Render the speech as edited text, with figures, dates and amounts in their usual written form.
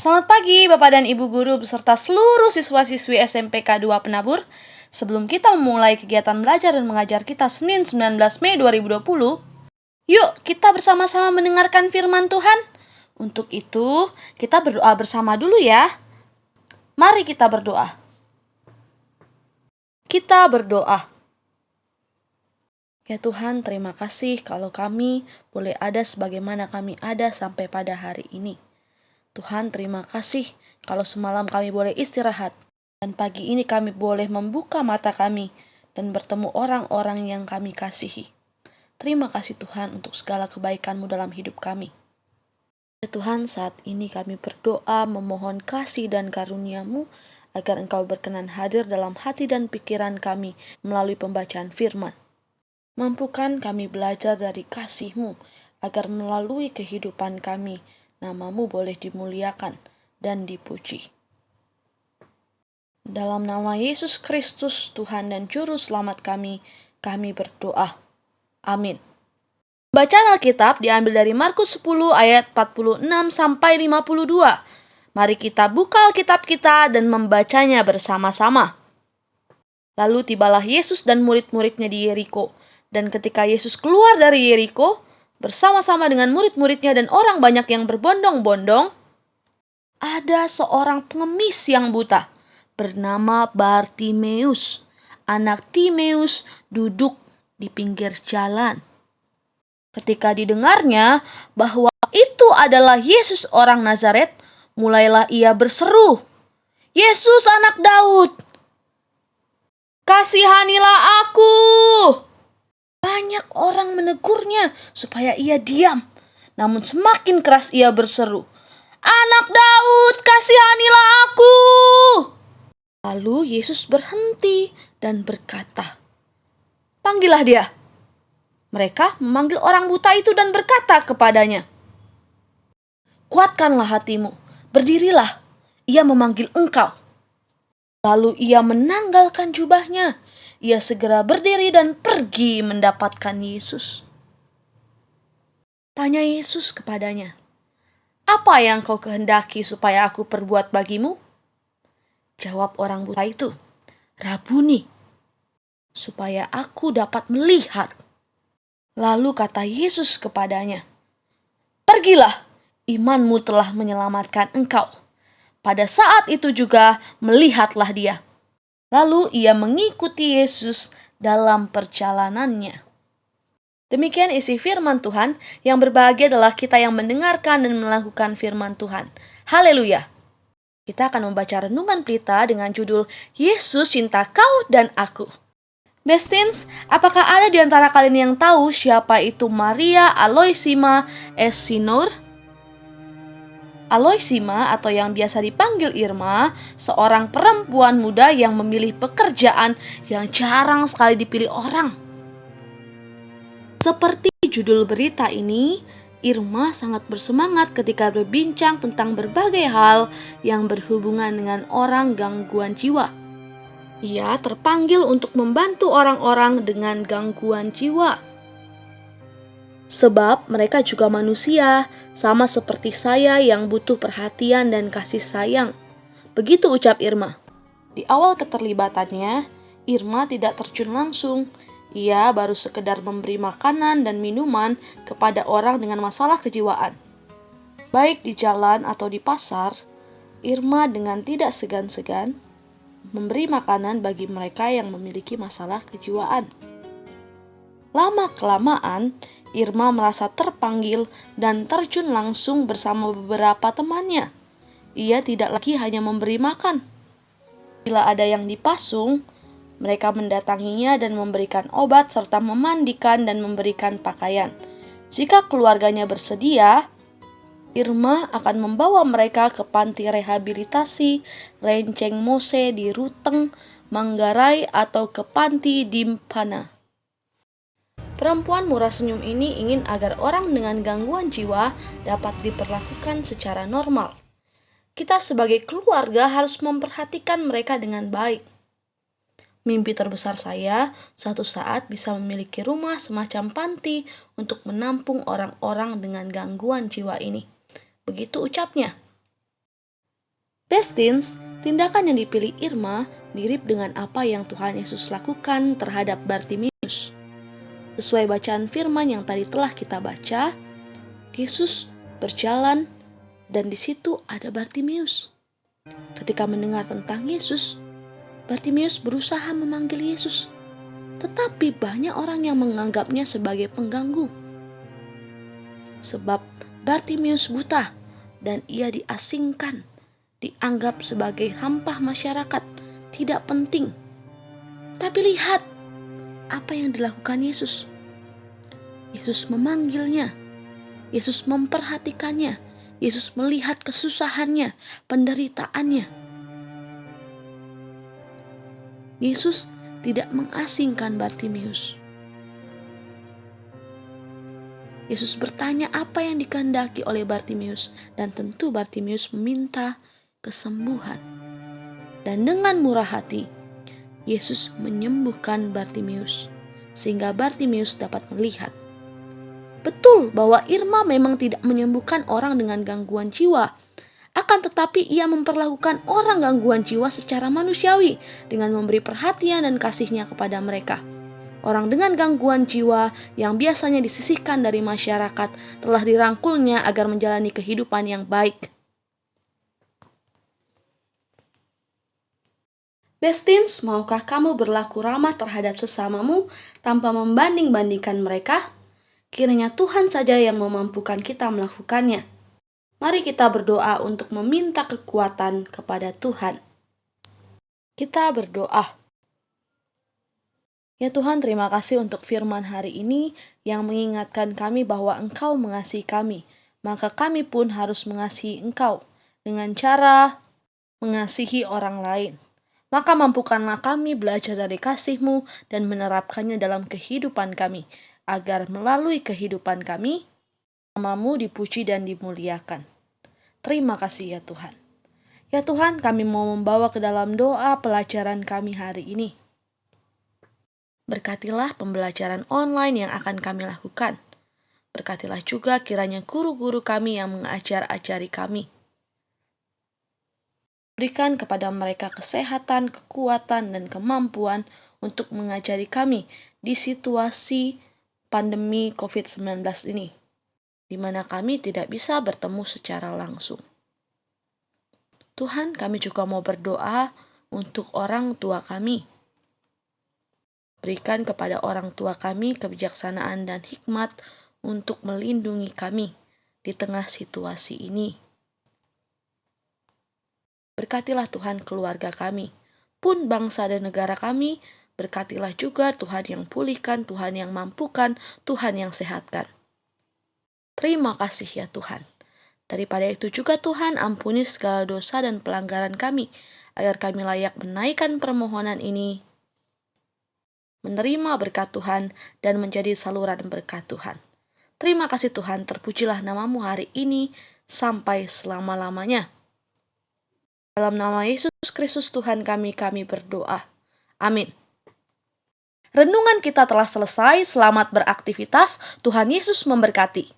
Selamat pagi Bapak dan Ibu Guru beserta seluruh siswa-siswi SMPK 2 Penabur. Sebelum kita memulai kegiatan belajar dan mengajar kita Senin 19 Mei 2020, yuk kita bersama-sama mendengarkan firman Tuhan. Untuk itu, kita berdoa bersama dulu ya. Mari kita berdoa. Kita berdoa. Ya Tuhan, terima kasih kalau kami boleh ada sebagaimana kami ada sampai pada hari ini. Tuhan, terima kasih kalau semalam kami boleh istirahat dan pagi ini kami boleh membuka mata kami dan bertemu orang-orang yang kami kasihi. Terima kasih Tuhan untuk segala kebaikan-Mu dalam hidup kami. Ya Tuhan, saat ini kami berdoa memohon kasih dan karunia-Mu agar Engkau berkenan hadir dalam hati dan pikiran kami melalui pembacaan firman. Mampukan kami belajar dari kasih-Mu agar melalui kehidupan kami Nama-Mu boleh dimuliakan dan dipuji. Dalam nama Yesus Kristus, Tuhan dan Juru Selamat kami berdoa. Amin. Bacaan Alkitab diambil dari Markus 10 ayat 46 sampai 52. Mari kita buka Alkitab kita dan membacanya bersama-sama. Lalu tibalah Yesus dan murid-muridnya di Yeriko. Dan ketika Yesus keluar dari Yeriko, bersama-sama dengan murid-muridnya dan orang banyak yang berbondong-bondong, ada seorang pengemis yang buta bernama Bartimeus. Anak Timeus duduk di pinggir jalan. Ketika didengarnya bahwa itu adalah Yesus orang Nazaret, mulailah ia berseru, "Yesus anak Daud, kasihanilah aku!" Banyak orang menegurnya supaya ia diam. Namun semakin keras ia berseru, "Anak Daud, kasihanilah aku!" Lalu Yesus berhenti dan berkata, "Panggillah dia." Mereka memanggil orang buta itu dan berkata kepadanya, "Kuatkanlah hatimu, berdirilah, ia memanggil engkau." Lalu ia menanggalkan jubahnya. Ia segera berdiri dan pergi mendapatkan Yesus. Tanya Yesus kepadanya, "Apa yang kau kehendaki supaya aku perbuat bagimu?" Jawab orang buta itu, "Rabuni, supaya aku dapat melihat." Lalu kata Yesus kepadanya, "Pergilah, imanmu telah menyelamatkan engkau." Pada saat itu juga melihatlah dia. Lalu ia mengikuti Yesus dalam perjalanannya. Demikian isi firman Tuhan. Yang berbahagia adalah kita yang mendengarkan dan melakukan firman Tuhan. Haleluya. Kita akan membaca renungan pelita dengan judul Yesus Cinta Kau dan Aku. Bestins, apakah ada di antara kalian yang tahu siapa itu Maria Aloysima Essinur? Aloysima atau yang biasa dipanggil Irma, seorang perempuan muda yang memilih pekerjaan yang jarang sekali dipilih orang. Seperti judul berita ini, Irma sangat bersemangat ketika berbincang tentang berbagai hal yang berhubungan dengan orang gangguan jiwa. Ia terpanggil untuk membantu orang-orang dengan gangguan jiwa. Sebab mereka juga manusia, sama seperti saya yang butuh perhatian dan kasih sayang. Begitu ucap Irma. Di awal keterlibatannya, Irma tidak terjun langsung. Ia baru sekedar memberi makanan dan minuman kepada orang dengan masalah kejiwaan. Baik di jalan atau di pasar, Irma dengan tidak segan-segan memberi makanan bagi mereka yang memiliki masalah kejiwaan. Lama-kelamaan, Irma merasa terpanggil dan terjun langsung bersama beberapa temannya. Ia tidak lagi hanya memberi makan. Bila ada yang dipasung, mereka mendatanginya dan memberikan obat serta memandikan dan memberikan pakaian. Jika keluarganya bersedia, Irma akan membawa mereka ke panti rehabilitasi Renceng Mose di Ruteng, Manggarai atau ke panti Dimpana. Perempuan murah senyum ini ingin agar orang dengan gangguan jiwa dapat diperlakukan secara normal. Kita sebagai keluarga harus memperhatikan mereka dengan baik. Mimpi terbesar saya suatu saat bisa memiliki rumah semacam panti untuk menampung orang-orang dengan gangguan jiwa ini. Begitu ucapnya. Bestins, tindakan yang dipilih Irma mirip dengan apa yang Tuhan Yesus lakukan terhadap Bartimius. Sesuai bacaan firman yang tadi telah kita baca, Yesus berjalan dan di situ ada Bartimius. Ketika mendengar tentang Yesus, Bartimius berusaha memanggil Yesus, tetapi banyak orang yang menganggapnya sebagai pengganggu. Sebab Bartimius buta dan ia diasingkan, dianggap sebagai hampah masyarakat, tidak penting. Tapi lihat apa yang dilakukan Yesus. Yesus memanggilnya, Yesus memperhatikannya, Yesus melihat kesusahannya, penderitaannya. Yesus tidak mengasingkan Bartimius. Yesus bertanya apa yang dikehendaki oleh Bartimius, dan tentu Bartimius meminta kesembuhan. Dan dengan murah hati, Yesus menyembuhkan Bartimius, sehingga Bartimius dapat melihat. Betul bahwa Irma memang tidak menyembuhkan orang dengan gangguan jiwa, akan tetapi ia memperlakukan orang gangguan jiwa secara manusiawi dengan memberi perhatian dan kasihnya kepada mereka. Orang dengan gangguan jiwa yang biasanya disisihkan dari masyarakat telah dirangkulnya agar menjalani kehidupan yang baik. Bestins, maukah kamu berlaku ramah terhadap sesamamu tanpa membanding-bandingkan mereka? Kiranya Tuhan saja yang memampukan kita melakukannya. Mari kita berdoa untuk meminta kekuatan kepada Tuhan. Kita berdoa. Ya Tuhan, terima kasih untuk firman hari ini yang mengingatkan kami bahwa Engkau mengasihi kami. Maka kami pun harus mengasihi Engkau dengan cara mengasihi orang lain. Maka mampukanlah kami belajar dari kasih-Mu dan menerapkannya dalam kehidupan kami, agar melalui kehidupan kami, nama-Mu dipuji dan dimuliakan. Terima kasih ya Tuhan. Ya Tuhan, kami mau membawa ke dalam doa pelajaran kami hari ini. Berkatilah pembelajaran online yang akan kami lakukan. Berkatilah juga kiranya guru-guru kami yang mengajar-ajari kami. Berikan kepada mereka kesehatan, kekuatan, dan kemampuan untuk mengajari kami di situasi pandemi COVID-19 ini, di mana kami tidak bisa bertemu secara langsung. Tuhan, kami juga mau berdoa untuk orang tua kami. Berikan kepada orang tua kami kebijaksanaan dan hikmat untuk melindungi kami di tengah situasi ini. Berkatilah Tuhan keluarga kami, pun bangsa dan negara kami. Berkatilah juga Tuhan yang pulihkan, Tuhan yang mampukan, Tuhan yang sehatkan. Terima kasih ya Tuhan. Daripada itu juga Tuhan, ampuni segala dosa dan pelanggaran kami, agar kami layak menaikkan permohonan ini, menerima berkat Tuhan, dan menjadi saluran berkat Tuhan. Terima kasih Tuhan, terpujilah nama-Mu hari ini, sampai selama-lamanya. Dalam nama Yesus Kristus Tuhan kami berdoa. Amin. Renungan kita telah selesai, selamat beraktivitas, Tuhan Yesus memberkati.